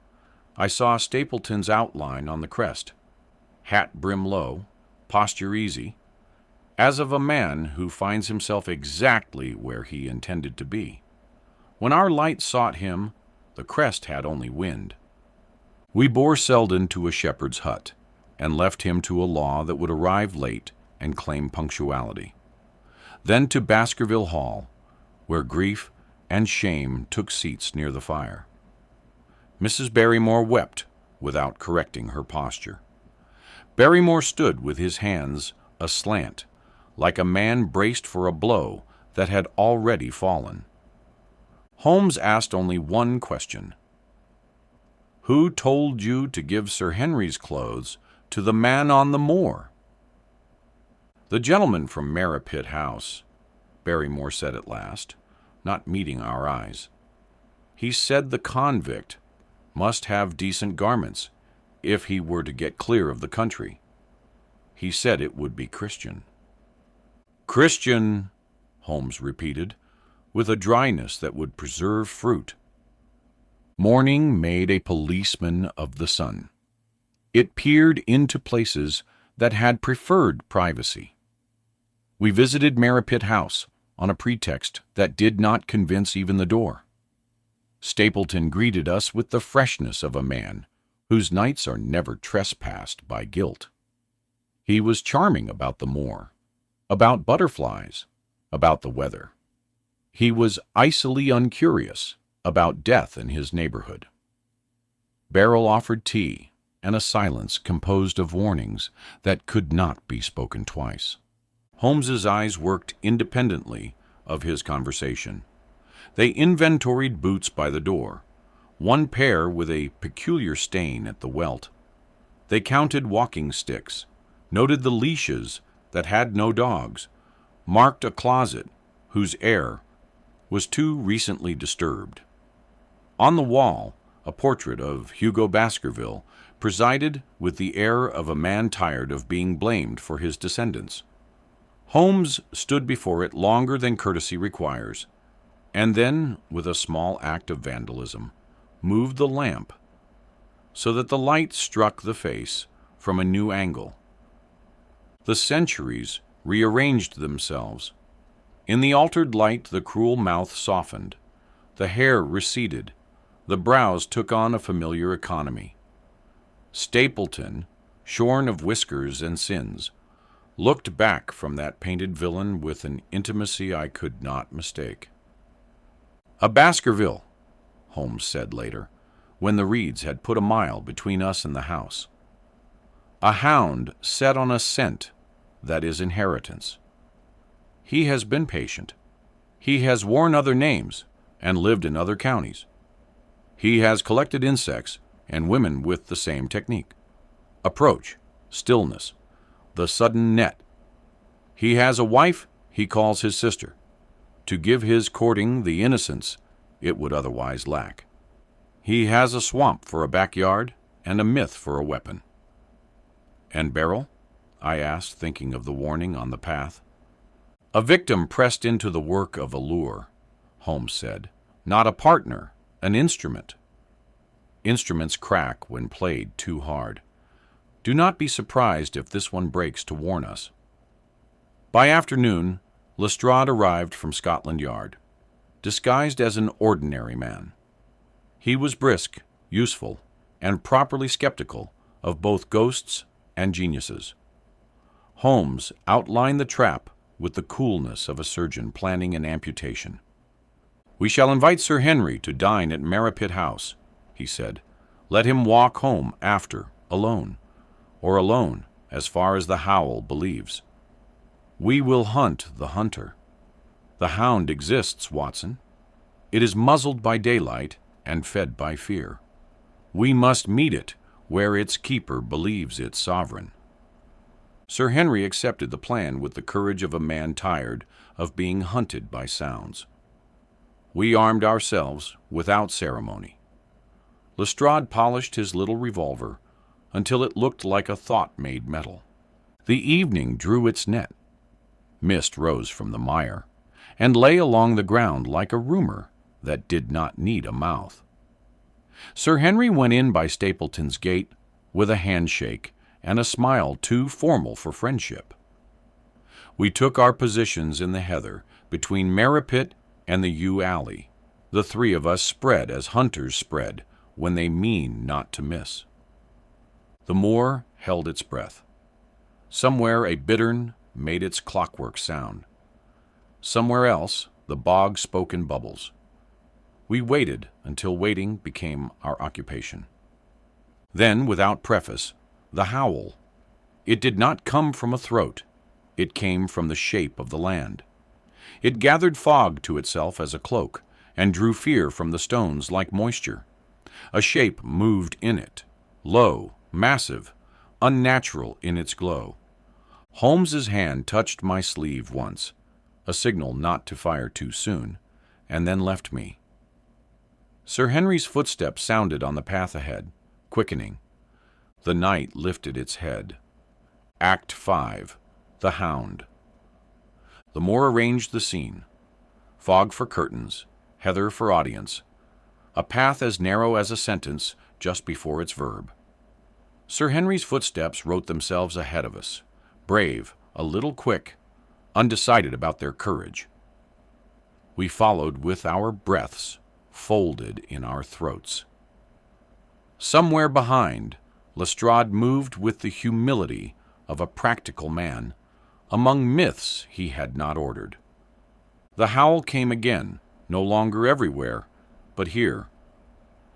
I saw Stapleton's outline on the crest, hat brim low, posture easy, as of a man who finds himself exactly where he intended to be. When our light sought him, the crest had only wind. We bore Selden to a shepherd's hut, and left him to a law that would arrive late and claim punctuality. Then to Baskerville Hall, where grief and shame took seats near the fire. Mrs. Barrymore wept without correcting her posture. Barrymore stood with his hands aslant, like a man braced for a blow that had already fallen. Holmes asked only one question. Who told you to give Sir Henry's clothes to the man on the moor? The gentleman from Merripit House, Barrymore said at last, not meeting our eyes. He said the convict must have decent garments if he were to get clear of the country. He said it would be Christian. Christian, Holmes repeated, with a dryness that would preserve fruit. Morning made a policeman of the sun. It peered into places that had preferred privacy. We visited Merripit House on a pretext that did not convince even the door. Stapleton greeted us with the freshness of a man whose nights are never trespassed by guilt. He was charming about the moor, about butterflies, about the weather. He was icily uncurious about death in his neighborhood. Beryl offered tea, and a silence composed of warnings that could not be spoken twice. Holmes's eyes worked independently of his conversation. They inventoried boots by the door, one pair with a peculiar stain at the welt. They counted walking sticks, noted the leashes that had no dogs, marked a closet whose air was too recently disturbed. On the wall, a portrait of Hugo Baskerville presided with the air of a man tired of being blamed for his descendants. Holmes stood before it longer than courtesy requires, and then, with a small act of vandalism, moved the lamp so that the light struck the face from a new angle. The centuries rearranged themselves. In the altered light, the cruel mouth softened, the hair receded, the brows took on a familiar economy. Stapleton, shorn of whiskers and sins, looked back from that painted villain with an intimacy I could not mistake. "A Baskerville," Holmes said later, when the reeds had put a mile between us and the house. "A hound set on a scent that is inheritance. He has been patient. He has worn other names and lived in other counties. He has collected insects and women with the same technique. Approach, stillness, the sudden net. He has a wife he calls his sister, to give his courting the innocence it would otherwise lack. He has a swamp for a backyard and a myth for a weapon." "And Beryl?" I asked, thinking of the warning on the path. "A victim pressed into the work of a lure," Holmes said. "Not a partner, an instrument. Instruments crack when played too hard. Do not be surprised if this one breaks to warn us." By afternoon, Lestrade arrived from Scotland Yard, disguised as an ordinary man. He was brisk, useful, and properly skeptical of both ghosts and geniuses. Holmes outlined the trap with the coolness of a surgeon planning an amputation. "We shall invite Sir Henry to dine at Merripit House," he said. "Let him walk home after, alone, or alone as far as the howl believes. We will hunt the hunter. The hound exists, Watson. It is muzzled by daylight and fed by fear. We must meet it where its keeper believes it sovereign." Sir Henry accepted the plan with the courage of a man tired of being hunted by sounds. We armed ourselves without ceremony. Lestrade polished his little revolver until it looked like a thought made metal. The evening drew its net. Mist rose from the mire and lay along the ground like a rumor that did not need a mouth. Sir Henry went in by Stapleton's gate with a handshake and a smile too formal for friendship. We took our positions in the heather between Merripit and the yew alley. The three of us spread as hunters spread when they mean not to miss. The moor held its breath. Somewhere a bittern made its clockwork sound. Somewhere else the bog spoke in bubbles. We waited until waiting became our occupation. Then, without preface, the howl. It did not come from a throat. It came from the shape of the land. It gathered fog to itself as a cloak and drew fear from the stones like moisture. A shape moved in it, low, massive, unnatural in its glow. Holmes's hand touched my sleeve once, a signal not to fire too soon, and then left me. Sir Henry's footsteps sounded on the path ahead, quickening. The night lifted its head. Act 5. The Hound. The Moor arranged the scene. Fog for curtains, heather for audience, a path as narrow as a sentence just before its verb. Sir Henry's footsteps wrote themselves ahead of us, brave, a little quick, undecided about their courage. We followed with our breaths folded in our throats. Somewhere behind, Lestrade moved with the humility of a practical man among myths he had not ordered. The howl came again, no longer everywhere, but here.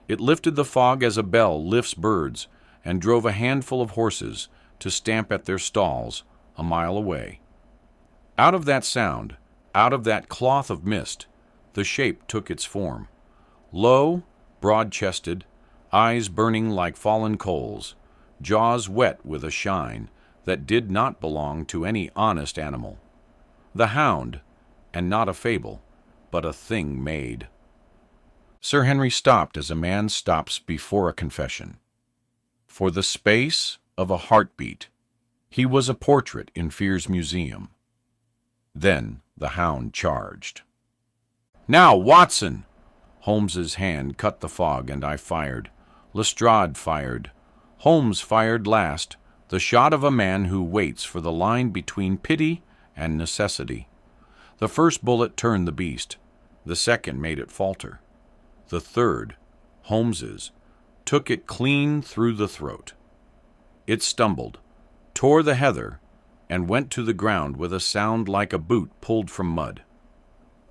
It lifted the fog as a bell lifts birds and drove a handful of horses to stamp at their stalls a mile away. Out of that sound, out of that cloth of mist, the shape took its form. Low, broad-chested, eyes burning like fallen coals, jaws wet with a shine that did not belong to any honest animal. The hound, and not a fable, but a thing made. Sir Henry stopped as a man stops before a confession. For the space of a heartbeat, he was a portrait in Fear's museum. Then the hound charged. "Now, Watson!" Holmes's hand cut the fog, and I fired. Lestrade fired. Holmes fired last, the shot of a man who waits for the line between pity and necessity. The first bullet turned the beast. The second made it falter. The third, Holmes's, took it clean through the throat. It stumbled, tore the heather, and went to the ground with a sound like a boot pulled from mud.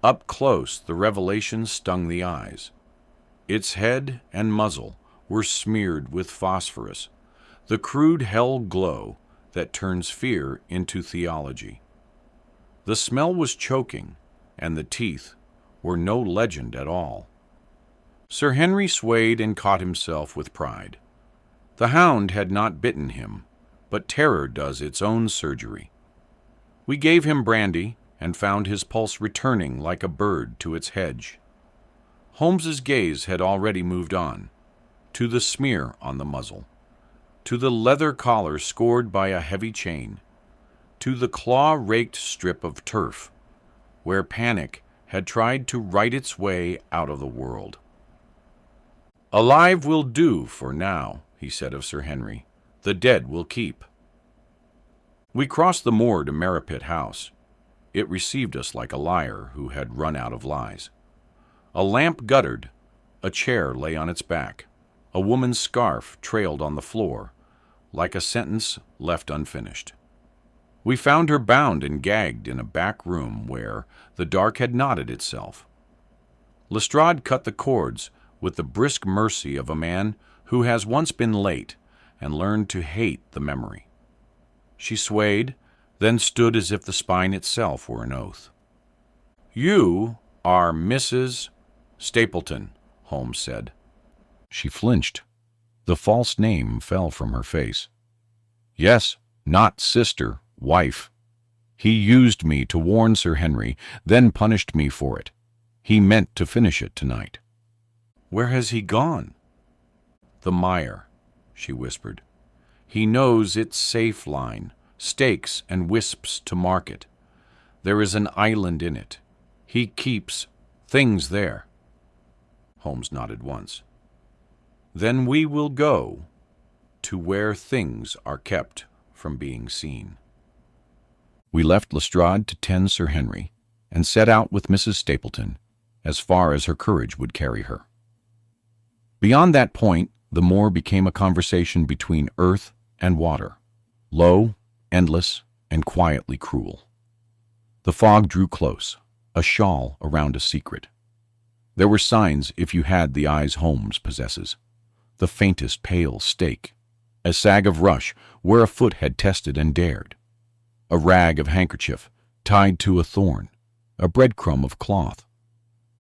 Up close, the revelation stung the eyes. Its head and muzzle were smeared with phosphorus, the crude hell glow that turns fear into theology. The smell was choking, and the teeth were no legend at all. Sir Henry swayed and caught himself with pride. The hound had not bitten him, but terror does its own surgery. We gave him brandy and found his pulse returning like a bird to its hedge. Holmes's gaze had already moved on, to the smear on the muzzle, to the leather collar scored by a heavy chain, to the claw-raked strip of turf, where panic had tried to write its way out of the world. "Alive will do for now," he said of Sir Henry. "The dead will keep." We crossed the moor to Merripit House. It received us like a liar who had run out of lies. A lamp guttered, a chair lay on its back, a woman's scarf trailed on the floor, like a sentence left unfinished. We found her bound and gagged in a back room where the dark had knotted itself. Lestrade cut the cords with the brisk mercy of a man who has once been late and learned to hate the memory. She swayed, then stood as if the spine itself were an oath. "You are Mrs. Stapleton," Holmes said. She flinched. The false name fell from her face. "Yes, not sister, wife. He used me to warn Sir Henry, then punished me for it. He meant to finish it tonight." "Where has he gone?" "The mire," she whispered. "He knows its safe line, stakes and wisps to market. There is an island in it. He keeps things there." Holmes nodded once. "Then we will go to where things are kept from being seen." We left Lestrade to tend Sir Henry, and set out with Mrs. Stapleton, as far as her courage would carry her. Beyond that point, the moor became a conversation between earth and water, low, endless, and quietly cruel. The fog drew close, a shawl around a secret. There were signs if you had the eyes Holmes possesses. The faintest pale stake, a sag of rush where a foot had tested and dared, a rag of handkerchief tied to a thorn, a breadcrumb of cloth.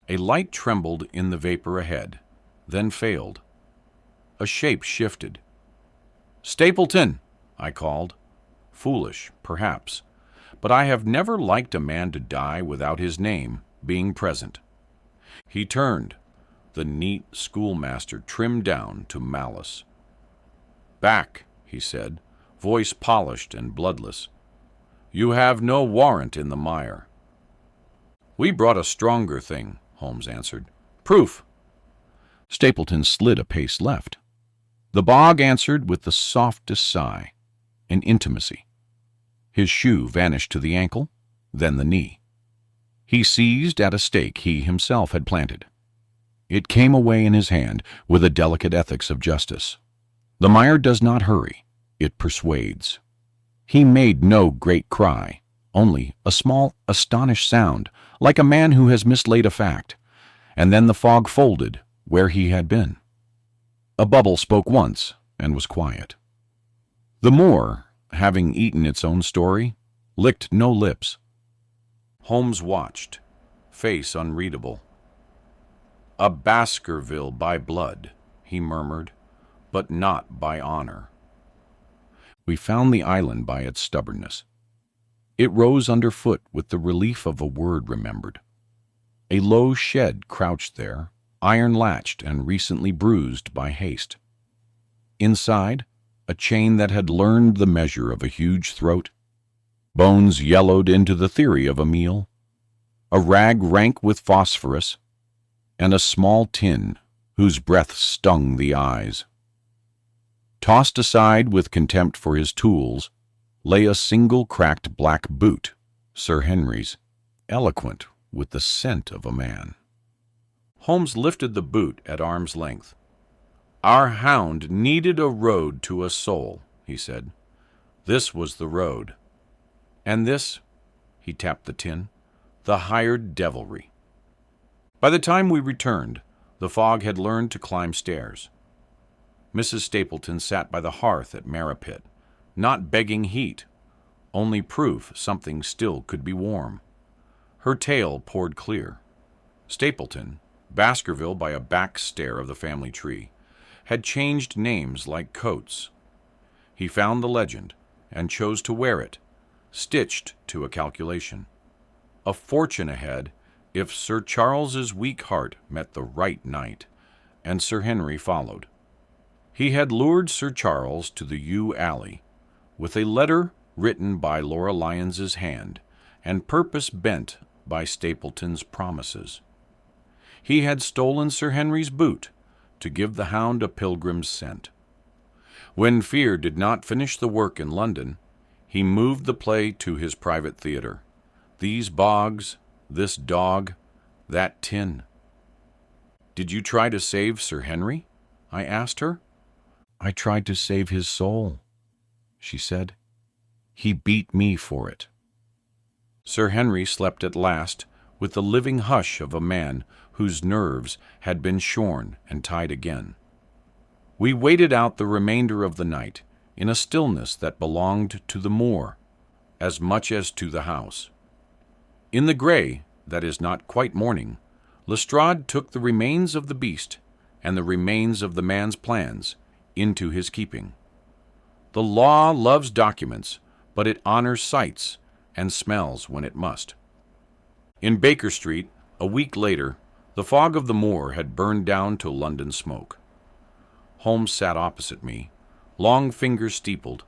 A light trembled in the vapor ahead, then failed. A shape shifted. "Stapleton!" I called. Foolish, perhaps, but I have never liked a man to die without his name being present. He turned, the neat schoolmaster trimmed down to malice. "Back," he said, voice polished and bloodless. "You have no warrant in the mire." "We brought a stronger thing," Holmes answered. "Proof." Stapleton slid a pace left. The bog answered with the softest sigh, an intimacy. His shoe vanished to the ankle, then the knee. He seized at a stake he himself had planted. It came away in his hand with a delicate ethics of justice. The mire does not hurry, it persuades. He made no great cry, only a small, astonished sound, like a man who has mislaid a fact, and then the fog folded where he had been. A bubble spoke once, and was quiet. The Moor, having eaten its own story, licked no lips. Holmes watched, face unreadable. "A Baskerville by blood," he murmured, "but not by honor." We found the island by its stubbornness. It rose underfoot with the relief of a word remembered. A low shed crouched there, iron-latched and recently bruised by haste. Inside, a chain that had learned the measure of a huge throat, bones yellowed into the theory of a meal, a rag rank with phosphorus, and a small tin whose breath stung the eyes. Tossed aside with contempt for his tools, lay a single cracked black boot, Sir Henry's, eloquent with the scent of a man. Holmes lifted the boot at arm's length. "Our Hound needed a road to a soul," he said. "This was the road. And this," he tapped the tin, "the hired devilry." By the time we returned, the fog had learned to climb stairs. Mrs. Stapleton sat by the hearth at Merripit, not begging heat, only proof something still could be warm. Her tale poured clear. Stapleton, Baskerville by a back stair of the family tree, had changed names like coats. He found the legend and chose to wear it, stitched to a calculation. A fortune ahead if Sir Charles's weak heart met the right knight, and Sir Henry followed. He had lured Sir Charles to the yew alley with a letter written by Laura Lyons's hand and purpose bent by Stapleton's promises. He had stolen Sir Henry's boot to give the Hound a pilgrim's scent. When fear did not finish the work in London, he moved the play to his private theater. These bogs, this dog, that tin. "Did you try to save Sir Henry?" I asked her. "I tried to save his soul," she said. "He beat me for it." Sir Henry slept at last with the living hush of a man whose nerves had been shorn and tied again. We waited out the remainder of the night in a stillness that belonged to the moor as much as to the house. In the gray that is not quite morning, Lestrade took the remains of the beast and the remains of the man's plans into his keeping. The law loves documents, but it honors sights and smells when it must. In Baker Street, a week later, the fog of the moor had burned down to London smoke. Holmes sat opposite me, long fingers steepled,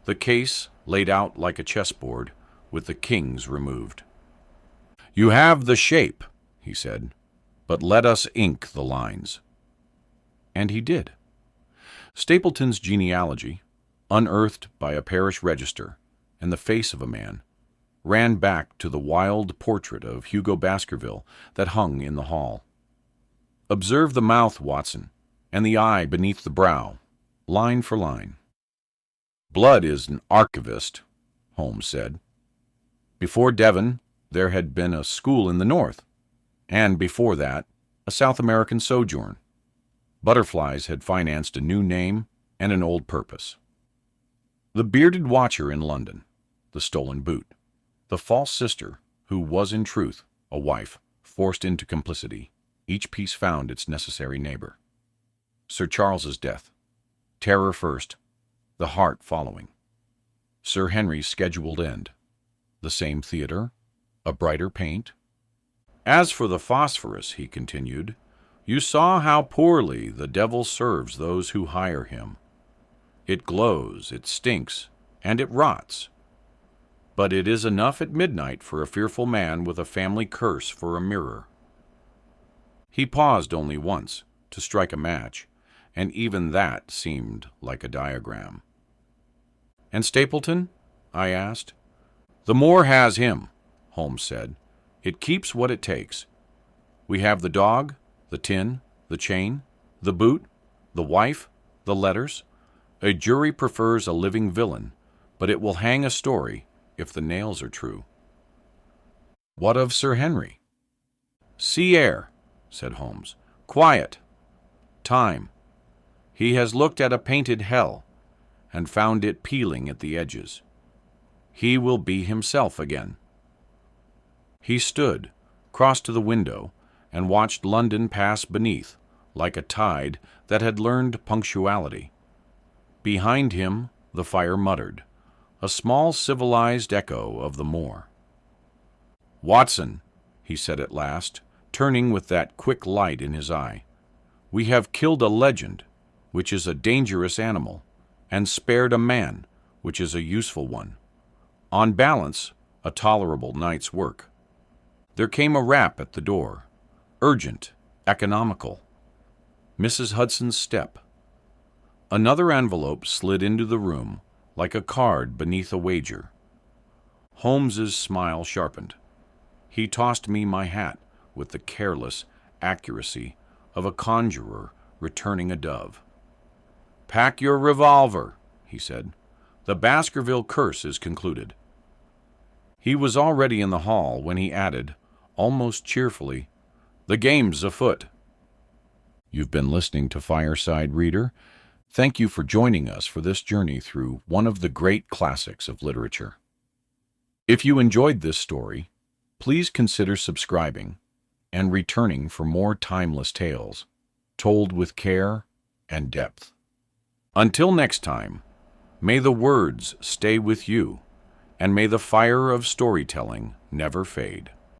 the case laid out like a chessboard, with the kings removed. "You have the shape," he said, "but let us ink the lines." And he did. Stapleton's genealogy, unearthed by a parish register and the face of a man, ran back to the wild portrait of Hugo Baskerville that hung in the hall. Observe the mouth, Watson, and the eye beneath the brow, line for line. "Blood is an archivist," Holmes said. "Before Devon, there had been a school in the north, and before that, a South American sojourn. Butterflies had financed a new name and an old purpose. The bearded watcher in London, the stolen boot, the false sister, who was in truth a wife, forced into complicity, each piece found its necessary neighbor. Sir Charles's death, terror first, the heart following. Sir Henry's scheduled end, the same theater, a brighter paint. As for the phosphorus," he continued, "you saw how poorly the devil serves those who hire him. It glows, it stinks, and it rots. But it is enough at midnight for a fearful man with a family curse for a mirror." He paused only once to strike a match, and even that seemed like a diagram. "And Stapleton?" I asked. "The Moor has him," Holmes said. "It keeps what it takes. We have the dog, the tin, the chain, the boot, the wife, the letters. A jury prefers a living villain, but it will hang a story if the nails are true." "What of Sir Henry?" "Sea air," said Holmes. "Quiet. Time. He has looked at a painted hell and found it peeling at the edges. He will be himself again. He stood, crossed to the window, and watched London pass beneath, like a tide that had learned punctuality. Behind him, the fire muttered, a small civilized echo of the Moor. "Watson," he said at last, turning with that quick light in his eye, "we have killed a legend, which is a dangerous animal, and spared a man, which is a useful one. On balance, a tolerable night's work." There came a rap at the door, urgent, economical. Mrs. Hudson's step. Another envelope slid into the room, like a card beneath a wager. Holmes's smile sharpened. He tossed me my hat with the careless accuracy of a conjurer returning a dove. "Pack your revolver," he said. "The Baskerville curse is concluded." He was already in the hall when he added, almost cheerfully, "The game's afoot." You've been listening to Fireside Reader. Thank you for joining us for this journey through one of the great classics of literature. If you enjoyed this story, please consider subscribing and returning for more timeless tales, told with care and depth. Until next time, may the words stay with you, and may the fire of storytelling never fade.